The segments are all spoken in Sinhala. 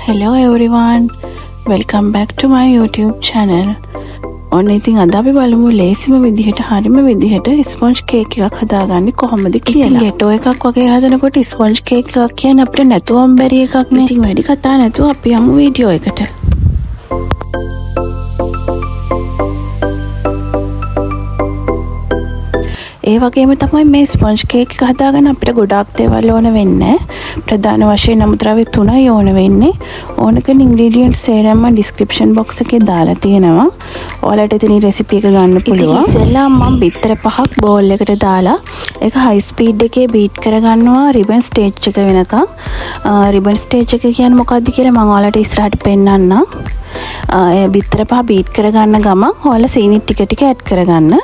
Hello everyone, welcome back to my YouTube channel. ඔන්න ඉතින් අද අපි බලමු ලේසිම විදිහට හරිම විදිහට ස්පොන්ජ් කේක් එකක් හදාගන්නේ කොහොමද කියලා. ඉතින් ගෙටෝ එකක් වගේ හදනකොට ස්පොන්ජ් කේක් එකක් කියන්නේ අපිට නැතුවම බැරි එකක් නේ. ඉතින් වැඩි කතා නැතුව අපි යමු වීඩියෝ එකට. ඒ වගේම තමයි මේ ස්පොන්ජ් කේක් එක හදාගන්න අපිට ගොඩාක් දේවල් ඕන වෙන්නේ. ප්‍රධාන වශයෙන් අමුද්‍රව්‍ය 3යි ඕන වෙන්නේ. ඕන කරන ඉන්ග්‍රීඩියන්ට්ස් සේරම ඩිස්ක්‍රිප්ෂන් බොක්ස් එකේ දාලා තියෙනවා. ඔයාලට ඉතින් රෙසිපි එක ගන්න පුළුවන්. ඉතින් ඉස්සෙල්ලා මම බිත්තර 5ක් බෝල් එකට දාලා ඒක හයි ස්පීඩ් එකේ බීට් කරගන්නවා රිබන් ස්ටේජ් එක වෙනකම්. රිබන් ස්ටේජ් එක කියන්නේ මොකක්ද කියලා මම ඔයාලට ඉස්සරහට පෙන්නන්නම්. බිත්තර 5 බීට් කරගන්න ගමන් ඔයාලා සීනි ටික ටික ඇඩ් කරගන්න.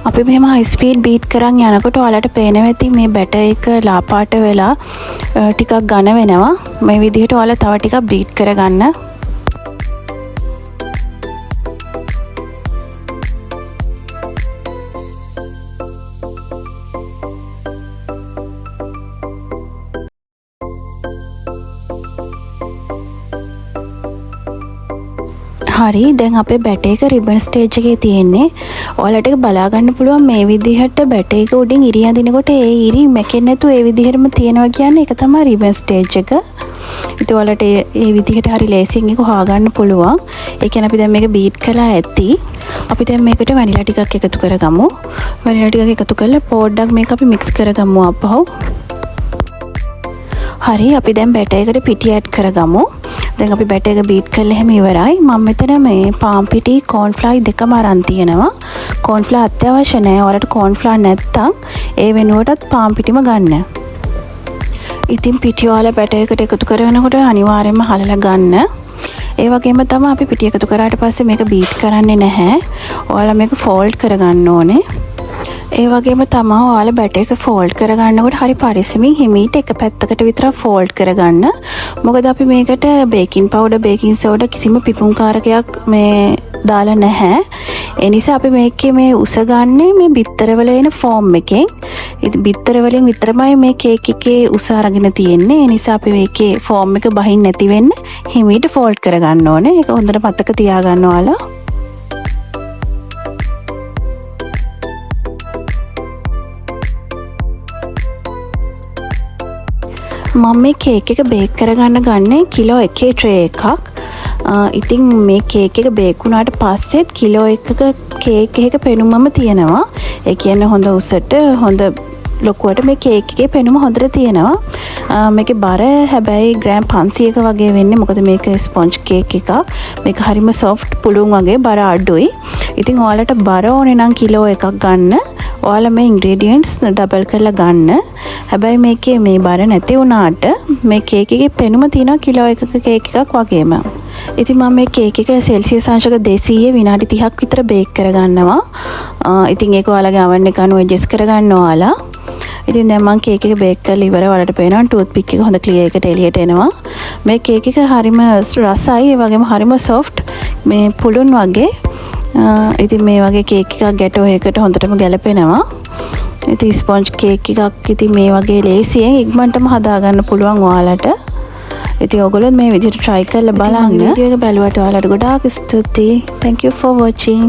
අපි මෙහෙම හයි ස්පීඩ් බීට් කරන් යනකොට ඔයාලට පේනවා ඇති මේ බැටර් එක ලා පාට වෙලා ටිකක් ඝන වෙනවා. මේ විදිහට ඔයාලා තව ටිකක් බීට් කරගන්න. හරි දැන් අපේ බැටර් එක රිබන් ස්ටේජ් එකේ තියෙන්නේ. ඔයාලට ඒක බලා ගන්න පුළුවන් මේ විදිහට බැටර් එක උඩින් ඉරි අඳිනකොට ඒ ඉරි මැකෙන්නේ නැතුව ඒ විදිහටම තියෙනවා කියන්නේ ඒක තමයි රිබන් ස්ටේජ් එක. ඉතින් ඔයාලට මේ විදිහට හරි ලේසියෙන් ඒක හොයාගන්න පුළුවන්. ඒ කියන්නේ අපි දැන් මේක බීට් කළා ඇති. අපි දැන් මේකට වැනිලා ටිකක් එකතු කරගමු. වැනිලා ටිකක් එකතු කරලා පොඩ්ඩක් මේක අපි මික්ස් කරගමු අපහො. හරි අපි දැන් බැටර් එකට පිටි ඇඩ් කරගමු. දැන් අපි බැටර් එක බීට් කරලා එහෙම ඉවරයි. මම මෙතන මේ පාන් පිටි කෝන් ෆ්ලවර් දෙකම අරන් තියෙනවා. කෝන් ෆ්ලවර් අත්‍යවශ්‍ය නැහැ. ඔයාලට කෝන් ෆ්ලවර් නැත්තම් ඒ වෙනුවටත් පාන් පිටිම ගන්න. ඉතින් පිටි ඔයාලා බැටර් එකට එකතු කරනකොට අනිවාර්යයෙන්ම හලලා ගන්න. ඒ වගේම තමයි අපි පිටි එකතු කරාට පස්සේ මේක බීට් කරන්නේ නැහැ. ඔයාලා මේක ෆෝල්ඩ් කරගන්න ඕනේ. ඒ වගේම තමයි ඔයාලා බැටර් එක ෆෝල්ඩ් කරගන්නකොට හරි පරිස්සමින් හිමීට එක පැත්තකට විතර ෆෝල්ඩ් කරගන්න. මොකද අපි මේකට බේකින් පවුඩර්, බේකින් සෝඩා කිසිම පිපුම් කාරකයක් මේ දාලා නැහැ. ඒ නිසා අපි මේකේ මේ උස ගන්නේ මේ බිත්තර වල එන ෆෝම් එකෙන්. ඉතින් බිත්තර වලින් විතරමයි මේ කේක් එකේ උස අරගෙන තියෙන්නේ. ඒ නිසා අපි මේකේ ෆෝම් එක බහින්න නැති වෙන්න හිමීට ෆෝල්ඩ් කරගන්න ඕනේ. ඒක හොඳට මතක තියාගන්න ඔයාලා. මම මේ කේක් එක බේක් කරගන්න ගන්නේ කිලෝ 1 ට්‍රේ එකක්. ඉතින් මේ කේක් එක බේක් වුණාට පස්සෙත් කිලෝ 1ක කේක් එකක පෙනුමම තියෙනවා. ඒ කියන්නේ හොඳ උසට හොඳ ලොකුවට මේ කේක් එකේ පෙනුම හොඳට තියෙනවා. මේකේ බර හැබැයි ග්‍රෑම් 500ක වගේ වෙන්නේ. මොකද මේක ස්පොන්ජ් කේක් එකක්. මේක හරිම සොෆ්ට් පුළුන් වගේ බර අඩුයි. ඉතින් ඔයාලට බර ඕනේ නම් කිලෝ 1ක් ගන්න. ඔයාලා මේ ඉන්ග්‍රීඩියන්ට්ස් ඩබල් කරලා ගන්න. හැබැයි මේකේ මේ බර නැති වුණාට මේ කේක් එකේ පෙනුම තියෙනවා කිලෝ 1ක කේක් එකක් වගේම. ඉතින් මම මේ කේක් එක සෙල්සියස් අංශක 200 විනාඩි 30ක් විතර බේක් කරගන්නවා. ඉතින් ඒක ඔයාලගේ oven එක අනුව ඇඩ්ජස්ට් කරගන්න ඔයාලා. ඉතින් දැන් මම කේක් එක බේක් කරලා ඉවරයි. ඔයාලට පේනවා ටූත් පික් එක හොඳ ක්ලියර් එකට එළියට එනවා. මේ කේක් එක හරිම රසයි. ඒ වගේම හරිම සොෆ්ට්. මේ පුළුන් වගේ. ඉතින් මේ වගේ කේක් එකක් ගැටෝ එකකට හොඳටම ගැලපෙනවා. ඉතින් ස්පොන්ජ් කේක් එකක් ඉතින් මේ වගේ ලේසියෙන් ඉක්මනටම හදාගන්න පුළුවන් ඔයාලට. ඉතින් ඔයගොල්ලෝ මේ විදිහට try කරලා බලන්න. වීඩියෝ එක බලුවට ඔයාලට ගොඩාක් ස්තුතියි. Thank you for watching.